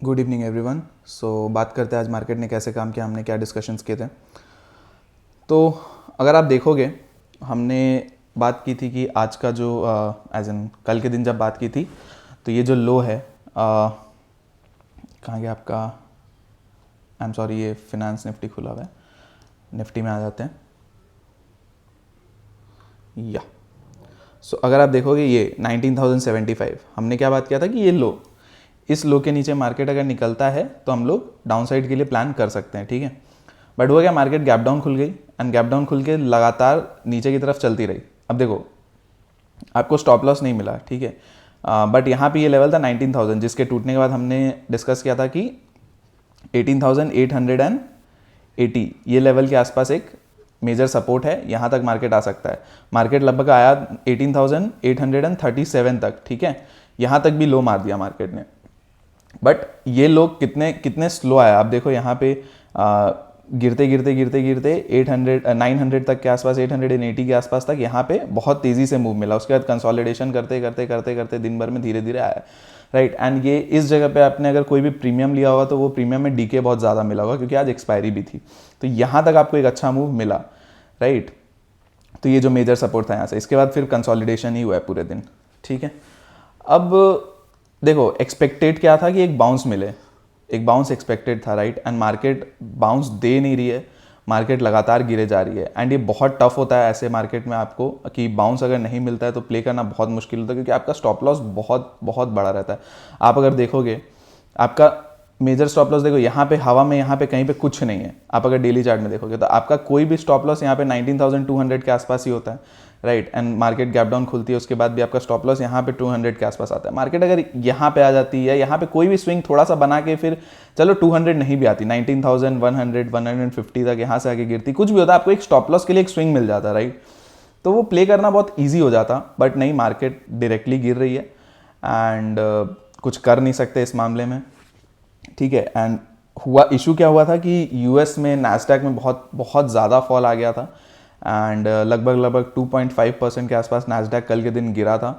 Good evening everyone. बात करते हैं आज मार्केट ने कैसे काम किया, हमने क्या डिस्कशंस किए थे। तो अगर आप देखोगे, हमने बात की थी कि आज का जो एज इन कल के दिन जब बात की थी, तो ये जो लो है कहाँ गया आपका, आई एम सॉरी, ये फिनेंस निफ्टी खुला हुआ है, निफ्टी में आ जाते हैं या अगर आप देखोगे ये 19,075, हमने क्या बात किया था कि ये लो, इस लो के नीचे मार्केट अगर निकलता है तो हम लोग डाउन साइड के लिए प्लान कर सकते हैं, ठीक है। बट वो क्या, मार्केट गैप डाउन खुल गई एंड गैप डाउन खुल के लगातार नीचे की तरफ चलती रही। अब देखो, आपको स्टॉप लॉस नहीं मिला, ठीक है, बट यहाँ पे ये लेवल था 19,000, जिसके टूटने के बाद हमने डिस्कस किया था कि 18,880 ये लेवल के आसपास एक मेजर सपोर्ट है, यहाँ तक मार्केट आ सकता है। मार्केट लगभग आया 18,837 तक, ठीक है, यहाँ तक भी लो मार दिया मार्केट ने। बट ये लोग कितने स्लो आया, आप देखो यहाँ पे गिरते गिरते गिरते गिरते 900 तक के आसपास, 880 के आसपास तक यहाँ पे बहुत तेज़ी से मूव मिला। उसके बाद कंसोलिडेशन करते करते करते करते दिन भर में धीरे धीरे आया, राइट। एंड ये इस जगह पे आपने अगर कोई भी प्रीमियम लिया होगा तो वो प्रीमियम में डीके बहुत ज़्यादा मिला होगा, क्योंकि आज एक्सपायरी भी थी। तो यहाँ तक आपको एक अच्छा मूव मिला, राइट। तो ये जो मेजर सपोर्ट था यहाँ से, इसके बाद फिर कंसोलिडेशन ही हुआ है पूरे दिन, ठीक है। अब देखो, एक्सपेक्टेड क्या था कि एक बाउंस मिले, एक बाउंस एक्सपेक्टेड था, राइट। एंड मार्केट बाउंस दे नहीं रही है, मार्केट लगातार गिरे जा रही है। एंड ये बहुत टफ होता है ऐसे मार्केट में आपको कि बाउंस अगर नहीं मिलता है तो प्ले करना बहुत मुश्किल होता है, क्योंकि आपका स्टॉप लॉस बहुत बहुत बड़ा रहता है। आप अगर देखोगे, आपका मेजर स्टॉप लॉस देखो यहाँ पे हवा में, यहाँ पे कहीं पे कुछ नहीं है। आप अगर डेली चार्ट में देखोगे तो आपका कोई भी स्टॉप लॉस यहाँ पे 19,200 के आसपास ही होता है, right. And market gap down खुलती है, उसके बाद भी आपका स्टॉप लॉस यहाँ पे 200 के आसपास आता है। मार्केट अगर यहाँ पे आ जाती है, यहाँ पे कोई भी स्विंग थोड़ा सा बना के, फिर चलो 200 नहीं भी आती, 19,100 150 तक यहाँ से आके गिरती, कुछ भी होता, आपको एक स्टॉप लॉस के लिए एक स्विंग मिल जाता, राइट। तो वो प्ले करना बहुत ईजी हो जाता। बट नहीं, मार्केट डायरेक्टली गिर रही है एंड कुछ कर नहीं सकते इस मामले में, ठीक है। एंड हुआ इशू क्या हुआ था कि यूएस में नैस्डैक में बहुत बहुत ज़्यादा फॉल आ गया था। एंड लगभग 2.5% के आसपास नैस्डैक कल के दिन गिरा था,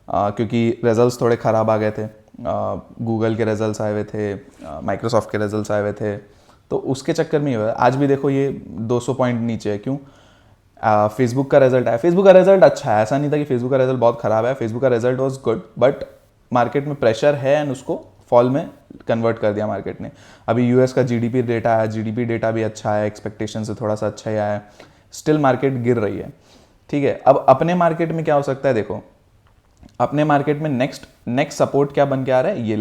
क्योंकि रिजल्ट्स थोड़े ख़राब आ गए थे। गूगल के रिजल्ट्स आए हुए थे, माइक्रोसॉफ्ट के रिजल्ट्स आए हुए थे, तो उसके चक्कर में ही हुआ। आज भी देखो ये 200 पॉइंट नीचे है, क्यों? फेसबुक का रिजल्ट आया। फेसबुक का रिजल्ट अच्छा है, ऐसा नहीं था कि फेसबुक का रिजल्ट बहुत ख़राब है, फेसबुक का result was good, but market में प्रेशर है एंड उसको फॉल में कन्वर्ट कर दिया मार्केट ने। अभी यूएस का जीडीपी डेटा आया, जीडीपी डेटा भी अच्छा है, एक्सपेक्टेशन से थोड़ा सा अच्छा ही आया है, स्टिल मार्केट गिर रही है, ठीक है। अब अपने मार्केट में क्या हो सकता है, देखो अपने मार्केट में नेक्स्ट सपोर्ट क्या बन के आ रहा है, ये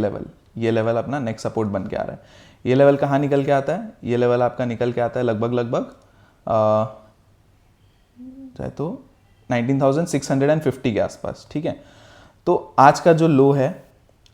लेवल अपना नेक्स्ट सपोर्ट बन के आ रहा है। ये लेवल कहाँ निकल के आता है, ये लेवल आपका निकल के आता है लगभग चाहे तो 19,650 के आसपास, ठीक है। तो आज का जो लो है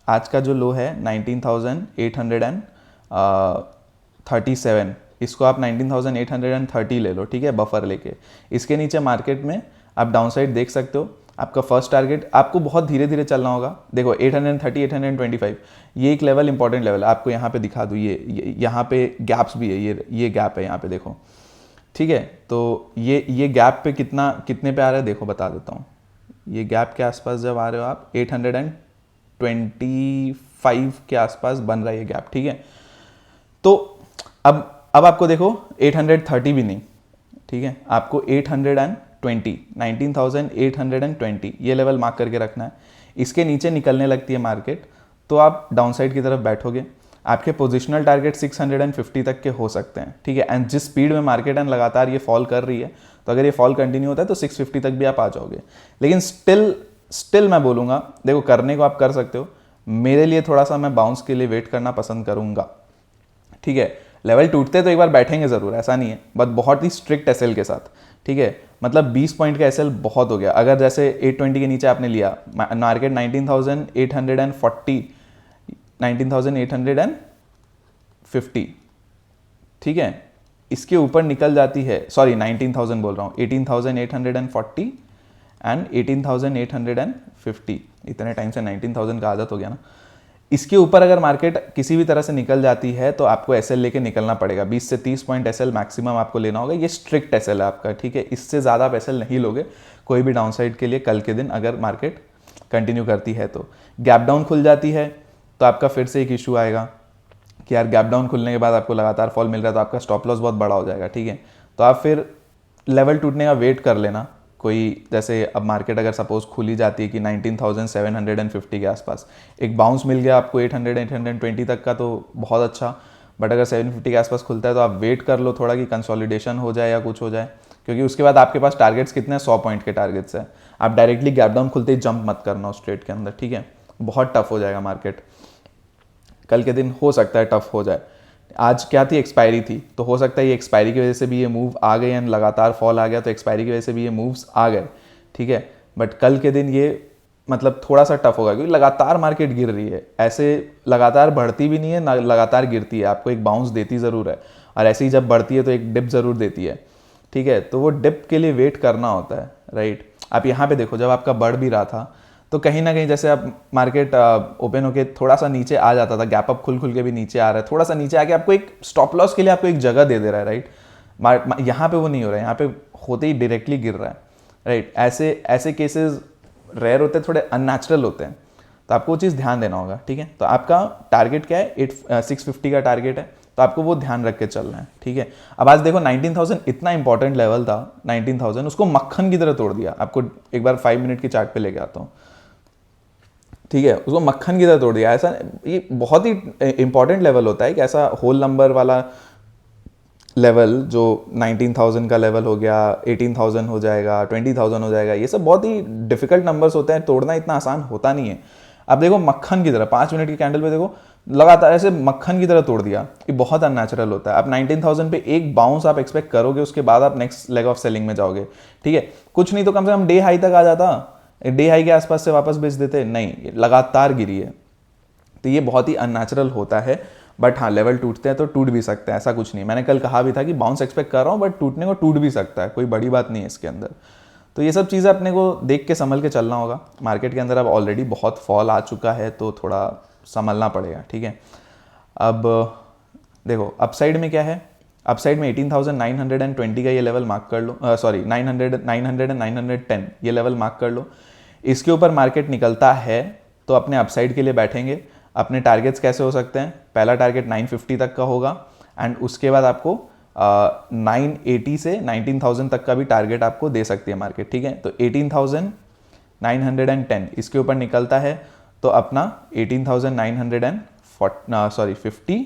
19,837, इसको आप 19,830 ले लो, ठीक है, बफर लेके। इसके नीचे मार्केट में आप डाउन साइड देख सकते हो। आपका फर्स्ट टारगेट, आपको बहुत धीरे धीरे चलना होगा। देखो 830 825 ये एक लेवल, इंपॉर्टेंट लेवल है। आपको यहाँ पे दिखा दूँ, ये यहाँ पे गैप्स भी है, ये गैप है यहाँ पे, देखो, ठीक है। तो ये गैप पे कितने पे आ रहा है, देखो बता देता हूँ। ये गैप के आसपास जब आ रहे हो आप, 825 के आसपास बन रहा है ये गैप, ठीक है। तो अब आपको देखो 830 भी नहीं, ठीक है, आपको 820 19,820 ये लेवल मार्क करके रखना है। इसके नीचे निकलने लगती है मार्केट तो आप डाउन साइड की तरफ बैठोगे। आपके पोजिशनल टारगेट 650 तक के हो सकते हैं, ठीक है। एंड जिस स्पीड में मार्केट एंड लगातार ये फॉल कर रही है, तो अगर ये फॉल कंटिन्यू होता है तो 650 तक भी आप आ जाओगे। लेकिन स्टिल मैं बोलूँगा, देखो करने को आप कर सकते हो, मेरे लिए थोड़ा सा मैं बाउंस के लिए वेट करना पसंद करूँगा, ठीक है। लेवल टूटते तो एक बार बैठेंगे ज़रूर, ऐसा नहीं है, बट बहुत ही स्ट्रिक्ट एसएल के साथ, ठीक है। मतलब 20 पॉइंट का एसएल बहुत हो गया। अगर जैसे 820 के नीचे आपने लिया, मार्केट 19,840 19,850, ठीक है, इसके ऊपर निकल जाती है, सॉरी 19,000 बोल रहा हूँ, 18,840 एंड 18,850, इतने टाइम से 19,000 का आदत हो गया ना। इसके ऊपर अगर मार्केट किसी भी तरह से निकल जाती है तो आपको एसएल लेके निकलना पड़ेगा। 20 से 30 पॉइंट एसएल मैक्सिमम आपको लेना होगा। ये स्ट्रिक्ट एसएल है आपका, ठीक है। इससे ज़्यादा आप एसएल नहीं लोगे कोई भी डाउनसाइड के लिए कल के दिन, अगर मार्केट कंटिन्यू करती है तो। गैप डाउन खुल जाती है तो आपका फिर से एक इशू आएगा, कि यार गैप डाउन खुलने के बाद आपको लगातार फॉल मिल रहा है तो आपका स्टॉप लॉस बहुत बड़ा हो जाएगा, ठीक है। तो आप फिर लेवल टूटने का वेट कर लेना। कोई जैसे अब मार्केट अगर सपोज खुली जाती है कि 19,750 के आसपास, एक बाउंस मिल गया आपको 800 820 तक का, तो बहुत अच्छा। बट अगर 750 के आसपास खुलता है तो आप वेट कर लो थोड़ा कि कंसोलिडेशन हो जाए या कुछ हो जाए, क्योंकि उसके बाद आपके पास टारगेट्स कितने हैं, 100 पॉइंट के टारगेट्स है। आप डायरेक्टली गैप डाउन खुलते ही जंप मत करना उस ट्रेड के अंदर, ठीक है। बहुत टफ हो जाएगा मार्केट, कल के दिन हो सकता है टफ हो जाए। आज क्या थी, एक्सपायरी थी, तो हो सकता है ये एक्सपायरी की वजह से भी ये मूव आ गए एंड लगातार फॉल आ गया, तो एक्सपायरी की वजह से भी ये मूव्स आ गए, ठीक है। बट कल के दिन ये मतलब थोड़ा सा टफ होगा, क्योंकि लगातार मार्केट गिर रही है, ऐसे लगातार बढ़ती भी नहीं है ना लगातार गिरती है, आपको एक बाउंस देती ज़रूर है, और ऐसे ही जब बढ़ती है तो एक डिप ज़रूर देती है, ठीक है। तो वो डिप के लिए वेट करना होता है, राइट। आप यहाँ पे देखो, जब आपका बढ़ भी रहा था तो कहीं ना कहीं जैसे आप मार्केट ओपन होके थोड़ा सा नीचे आ जाता था, गैप अप खुल खुल के भी नीचे आ रहा है, थोड़ा सा नीचे आके आपको एक स्टॉप लॉस के लिए आपको एक जगह दे रहा है, राइट। यहाँ पे वो नहीं हो रहा है, यहाँ पे होते ही डायरेक्टली गिर रहा है, राइट। ऐसे ऐसे केसेस रेयर होते हैं, थोड़े अननेचुरल होते हैं, तो आपको वो चीज़ ध्यान देना होगा, ठीक है। तो आपका टारगेट क्या है, 650 का टारगेट है, तो आपको वो ध्यान रख के चलना है, ठीक है। अब आज देखो 19,000 इतना इंपॉर्टेंट लेवल था, 19,000 उसको मक्खन की तरह तोड़ दिया। आपको एक बार 5 मिनट की चार्ट पे लेके आता हूँ, ठीक है। उसको मक्खन की तरह तोड़ दिया। ऐसा ये बहुत ही इंपॉर्टेंट लेवल होता है कि ऐसा होल नंबर वाला लेवल जो 19,000 का लेवल हो गया, 18,000 हो जाएगा, 20,000 हो जाएगा, ये सब बहुत ही डिफिकल्ट नंबर्स होते हैं, तोड़ना इतना आसान होता नहीं है। अब देखो मक्खन की तरह 5 मिनट की कैंडल पे देखो लगातार ऐसे मक्खन की तरह तोड़ दिया, ये बहुत अननेचुरल होता है। आप 19,000 पे एक बाउंस आप एक्सपेक्ट करोगे, उसके बाद आप नेक्स्ट लेग ऑफ सेलिंग में जाओगे, ठीक है। कुछ नहीं तो कम से कम डे हाई तक आ जाता, डे हाई के आसपास से वापस बेच देते, नहीं, लगातार गिरी है, तो ये बहुत ही अननेचुरल होता है। बट हाँ, लेवल टूटते हैं तो टूट भी सकते हैं, ऐसा कुछ नहीं। मैंने कल कहा भी था कि बाउंस एक्सपेक्ट कर रहा हूँ, बट टूटने को टूट भी सकता है, कोई बड़ी बात नहीं है इसके अंदर। तो ये सब चीज़ें अपने को देख के संभल के चलना होगा। मार्केट के अंदर अब ऑलरेडी बहुत फॉल आ चुका है, तो थोड़ा संभलना पड़ेगा, ठीक है। अब देखो अपसाइड में क्या है, अपसाइड में 18,920 का ये लेवल मार्क कर लो, सॉरी 900 एंड 910 ये लेवल मार्क कर लो। इसके ऊपर मार्केट निकलता है तो अपने अपसाइड के लिए बैठेंगे। अपने टारगेट्स कैसे हो सकते हैं, पहला टारगेट 950 तक का होगा, एंड उसके बाद आपको 980 से 19,000 तक का भी टारगेट आपको दे सकती है मार्केट, ठीक है। तो 18,910 इसके ऊपर निकलता है तो अपना 18,950,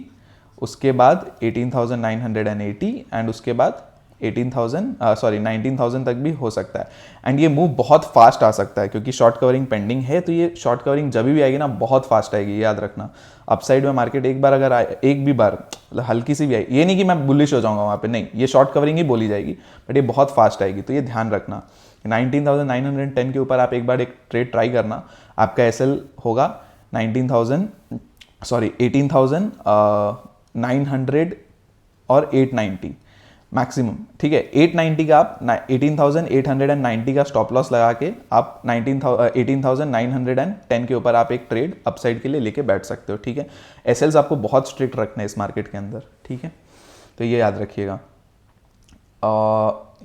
उसके बाद 18,980 एंड उसके बाद 19,000 तक भी हो सकता है। एंड ये मूव बहुत फास्ट आ सकता है, क्योंकि शॉर्ट कवरिंग पेंडिंग है, तो ये शॉर्ट कवरिंग जब भी आएगी ना बहुत फास्ट आएगी, याद रखना। अपसाइड में मार्केट एक बार अगर आए, एक भी बार हल्की सी भी आई, ये नहीं कि मैं बुलिश हो जाऊंगा वहाँ पे, नहीं, ये शॉर्ट कवरिंग ही बोली जाएगी, बट ये बहुत फास्ट आएगी, तो ये ध्यान रखना। 19,910 के ऊपर आप एक बार एक ट्रेड ट्राई करना, आपका एसएल होगा 18,900 और 890 मैक्सिमम, ठीक है। 890 का आप 18,890 का स्टॉप लॉस लगा के आप 18,910 के ऊपर आप एक ट्रेड अपसाइड के लिए लेके बैठ सकते हो, ठीक है। एसएल्स आपको बहुत स्ट्रिक्ट रखना है इस मार्केट के अंदर, ठीक है, तो ये याद रखिएगा।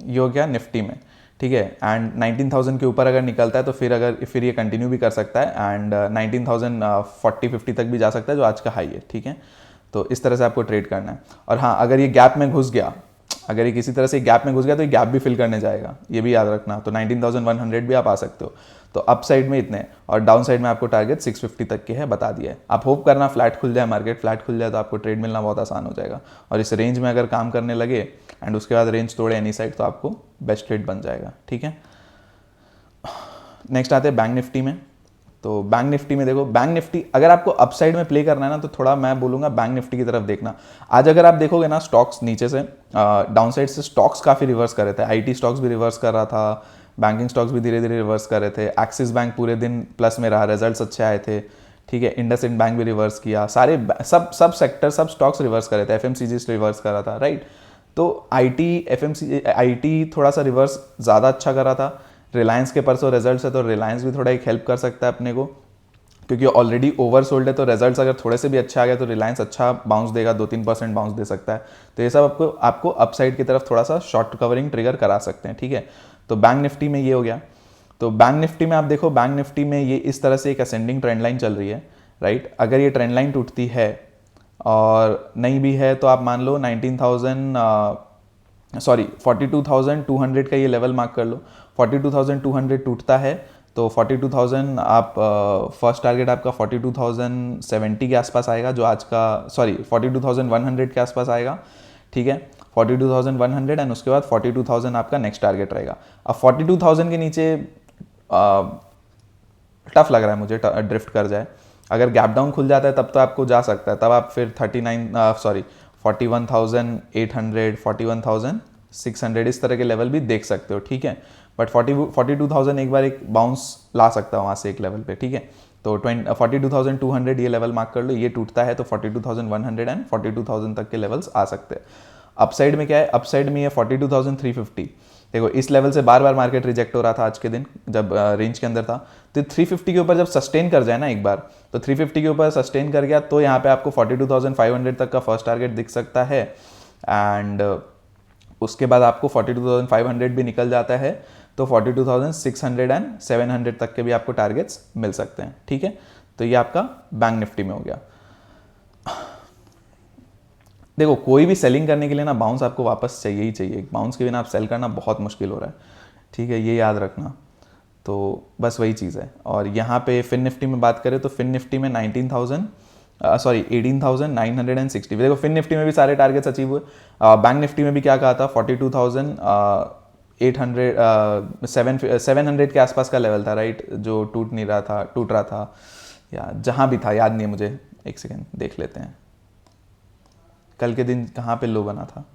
ये हो गया निफ्टी में, ठीक है। एंड 19,000 के ऊपर अगर निकलता है तो फिर ये कंटिन्यू भी कर सकता है, एंड 19,040-50 तक भी जा सकता है, जो आज का हाई है, ठीक है। तो इस तरह से आपको ट्रेड करना है। और हाँ, अगर ये गैप में घुस गया, अगर ये किसी तरह से गैप में घुस गया तो ये गैप भी फिल करने जाएगा, ये भी याद रखना। तो 19,100 भी आप आ सकते हो। तो अप साइड में इतने, और डाउन साइड में आपको टारगेट 650 तक के है, बता दिया है। आप होप करना फ्लैट खुल जाए, मार्केट फ्लैट खुल जाए तो आपको ट्रेड मिलना बहुत आसान हो जाएगा, और इस रेंज में अगर काम करने लगे एंड उसके बाद रेंज तोड़े एनी साइड, तो आपको बेस्ट ट्रेड बन जाएगा, ठीक है। नेक्स्ट आते हैं बैंक निफ्टी में। तो बैंक निफ्टी में देखो, बैंक निफ्टी अगर आपको अपसाइड में प्ले करना है ना, तो थोड़ा मैं बोलूँगा बैंक निफ्टी की तरफ देखना। आज अगर आप देखोगे ना, स्टॉक्स नीचे से डाउन साइड से स्टॉक्स काफ़ी रिवर्स कर रहे थे, आईटी स्टॉक्स भी रिवर्स कर रहा था, बैंकिंग स्टॉक्स भी धीरे धीरे रिवर्स कर रहे थे। एक्सिस बैंक पूरे दिन प्लस में रहा, रिजल्ट्स अच्छे आए थे, ठीक है। इंडसइंड बैंक भी रिवर्स किया, सारे सब सेक्टर, सब स्टॉक्स रिवर्स कर रहे थे, एफएमसीजी रिवर्स कर रहा था, राइट। तो आईटी थोड़ा सा रिवर्स ज़्यादा अच्छा कर रहा था। रिलायंस के परसों रिजल्ट्स है, तो रिलायंस भी थोड़ा एक हेल्प कर सकता है अपने को, क्योंकि ऑलरेडी ओवर सोल्ड है, तो रिजल्ट्स अगर थोड़े से भी अच्छे आ गए तो रिलायंस अच्छा बाउंस देगा, 2-3% बाउंस दे सकता है। तो ये सब आपको अपसाइड की तरफ थोड़ा सा शॉर्ट कवरिंग ट्रिगर करा सकते हैं, ठीक है। तो बैंक निफ्टी में ये हो गया। तो बैंक निफ्टी में आप देखो, बैंक निफ्टी में ये इस तरह से एक असेंडिंग ट्रेंड लाइन चल रही है, राइट। अगर ये ट्रेंड लाइन टूटती है और नहीं भी है तो आप मान लो 42,200 का ये लेवल मार्क कर लो। 42,200 टूटता है तो 42,000 आप फर्स्ट टारगेट आपका 42,070 के आसपास आएगा, जो आज का 42,100 के आसपास आएगा, ठीक है। 42,100 एंड उसके बाद 42,000 आपका नेक्स्ट टारगेट रहेगा। अब 42,000 के नीचे टफ लग रहा है मुझे ड्रिफ्ट कर जाए। अगर गैप डाउन खुल जाता है तब तो आपको जा सकता है, तब आप फिर 41,800 41,600 इस तरह के लेवल भी देख सकते हो, ठीक है। बट 42,000 एक बार एक बाउंस ला सकता है वहाँ से एक लेवल पे, ठीक है। तो 42,200 ये लेवल मार्क कर लो, ये टूटता है तो 42,100 एंड 42,000 तक के लेवल्स आ सकते हैं। अपसाइड में क्या है, अपसाइड में ये 42,350। देखो इस लेवल से बार बार मार्केट रिजेक्ट हो रहा था आज के दिन जब रेंज के अंदर था, तो 350 के ऊपर जब सस्टेन कर जाए ना एक बार, तो 350 के ऊपर सस्टेन कर गया तो यहाँ पे आपको 42,500 तक का फर्स्ट टारगेट दिख सकता है। एंड उसके बाद आपको 42,500 भी निकल जाता है तो 42,600 एंड 700 तक के भी आपको टारगेट्स मिल सकते हैं, ठीक है। तो ये आपका बैंक निफ्टी में हो गया। देखो कोई भी सेलिंग करने के लिए ना बाउंस आपको वापस चाहिए ही चाहिए, बाउंस के बिना आप सेल करना बहुत मुश्किल हो रहा है, ठीक है, ये याद रखना। तो बस वही चीज़ है। और यहाँ पे फिन निफ्टी में बात करें तो फिन निफ्टी में 18,960। देखो फिन निफ्टी में भी सारे टारगेट्स अचीव हुए। बैंक निफ्टी में भी क्या कहा था, 42,800 700 के आसपास का लेवल था, राइट, जो टूट रहा था या जहाँ भी था, याद नहीं है मुझे, एक सेकेंड देख लेते हैं कल के दिन कहाँ पे लो बना था,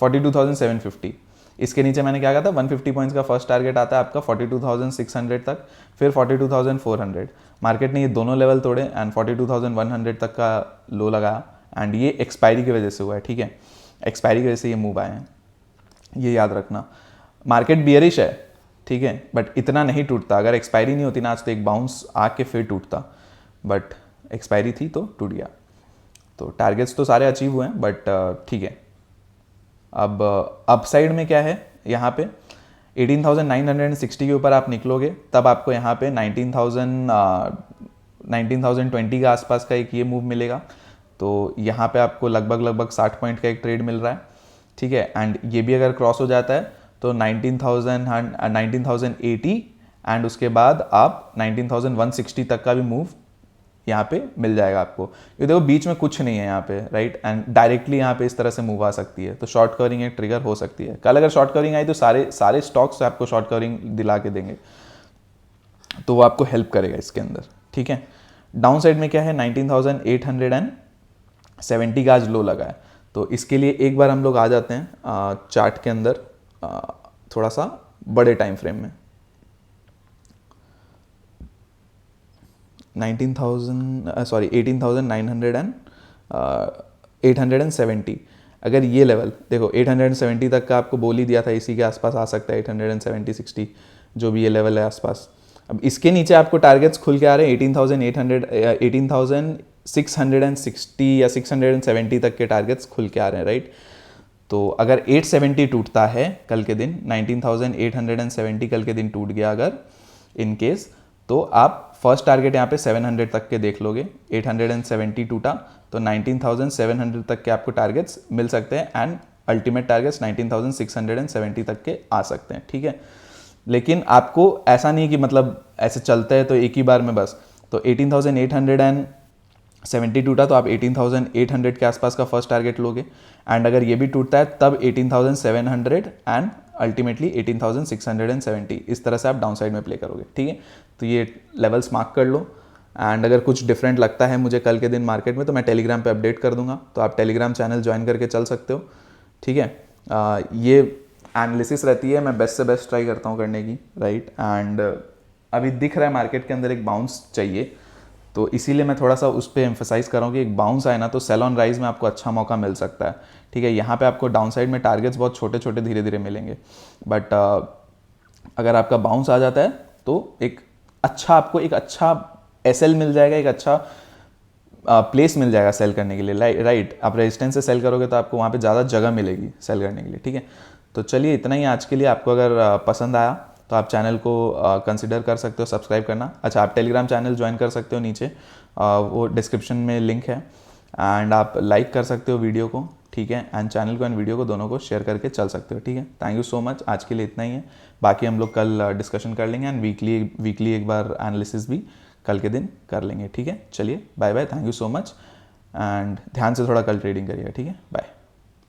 42,750। इसके नीचे मैंने क्या कहा था, 150 पॉइंट्स का फर्स्ट टारगेट आता है आपका 42,600 तक, फिर 42,400। मार्केट ने ये दोनों लेवल तोड़े एंड 42,100 तक का लो लगाया एंड ये एक्सपायरी की वजह से हुआ है, ठीक है, एक्सपायरी की वजह से ये मूव आए हैं, ये याद रखना। मार्केट बियरिश है, ठीक है, बट इतना नहीं टूटता। अगर एक्सपायरी नहीं होती ना आज तो एक बाउंस आके फिर टूटता, बट एक्सपायरी थी तो टूट गया। तो टारगेट्स तो सारे अचीव हुए हैं बट ठीक है। अब अपसाइड में क्या है, यहाँ पे 18,960 के ऊपर आप निकलोगे तब आपको यहाँ पे 19,020 के आसपास का एक ये मूव मिलेगा। तो यहाँ पे आपको लगभग 60 पॉइंट का एक ट्रेड मिल रहा है, ठीक है। एंड ये भी अगर क्रॉस हो जाता है तो 19,080 एंड उसके बाद आप 19,160 तक का भी मूव यहाँ पे मिल जाएगा आपको। ये देखो बीच में कुछ नहीं है यहाँ पे, राइट, एंड डायरेक्टली यहाँ पे इस तरह से मूव आ सकती है, तो शॉर्ट कवरिंग एक ट्रिगर हो सकती है। कल अगर शॉर्ट कवरिंग आई तो सारे स्टॉक्स आपको शॉर्ट कवरिंग दिला के देंगे, तो वो आपको हेल्प करेगा इसके अंदर, ठीक है। डाउन साइड में क्या है, 19,870 का आज लो लगा है, तो इसके लिए एक बार हम लोग आ जाते हैं चार्ट के अंदर थोड़ा सा बड़े टाइम फ्रेम में। 18,970। अगर ये लेवल देखो 870 तक का आपको बोल ही दिया था, इसी के आसपास आ सकता है 870 60 जो भी ये लेवल है आसपास। अब इसके नीचे आपको टारगेट्स खुल के आ रहे हैं 18,660 या 670 तक के टारगेट्स खुल के आ रहे हैं, राइट। तो अगर 870 टूटता है कल के दिन, 19,870 कल के दिन टूट गया अगर इन केस, तो आप फर्स्ट टारगेट यहाँ पे 700 तक के देख लोगे। 870 टूटा तो 19,700 तक के आपको टारगेट्स मिल सकते हैं एंड अल्टीमेट टारगेट्स 19,670 तक के आ सकते हैं, ठीक है। लेकिन आपको ऐसा नहीं कि मतलब ऐसे चलता है तो एक ही बार में बस, तो 18,870 टूटा तो आप 18,800 के आसपास का फर्स्ट टारगेट लोगे एंड अगर ये भी टूटता है तब 18,700 एंड अल्टीमेटली 18,670, इस तरह से आप डाउन साइड में प्ले करोगे, ठीक है। तो ये लेवल्स मार्क कर लो एंड अगर कुछ डिफरेंट लगता है मुझे कल के दिन मार्केट में तो मैं टेलीग्राम पे अपडेट कर दूंगा, तो आप टेलीग्राम चैनल ज्वाइन करके चल सकते हो, ठीक है। ये एनालिसिस रहती है, मैं बेस्ट से बेस्ट ट्राई करता हूँ करने की, राइट। एंड अभी दिख रहा है मार्केट के अंदर एक बाउंस चाहिए, तो इसीलिए मैं थोड़ा सा उस पर एम्फेसाइज कर रहा हूँ कि एक बाउंस आए ना तो सेल ऑन राइज में आपको अच्छा मौका मिल सकता है, ठीक है। यहाँ पे आपको डाउन साइड में टारगेट्स बहुत छोटे छोटे धीरे धीरे मिलेंगे, बट अगर आपका बाउंस आ जाता है तो आपको एक अच्छा एसएल मिल जाएगा, एक अच्छा प्लेस मिल जाएगा सेल करने के लिए, राइट। आप रेजिस्टेंस से सेल करोगे तो आपको वहाँ पे ज़्यादा जगह मिलेगी सेल करने के लिए, ठीक है। तो चलिए इतना ही आज के लिए। आपको अगर पसंद आया तो आप चैनल को कंसिडर कर सकते हो सब्सक्राइब करना। अच्छा, आप टेलीग्राम चैनल ज्वाइन कर सकते हो, नीचे वो डिस्क्रिप्शन में लिंक है। एंड आप लाइक कर सकते हो वीडियो को, ठीक है, एंड चैनल को एंड वीडियो को दोनों को शेयर करके चल सकते हो, ठीक है। थैंक यू सो मच, आज के लिए इतना ही है। बाकी हम लोग कल डिस्कशन कर लेंगे एंड वीकली एक बार एनालिसिस भी कल के दिन कर लेंगे, ठीक है। चलिए bye bye, thank you so much, and ध्यान से थोड़ा कल ट्रेडिंग करिएगा, ठीक है, बाय।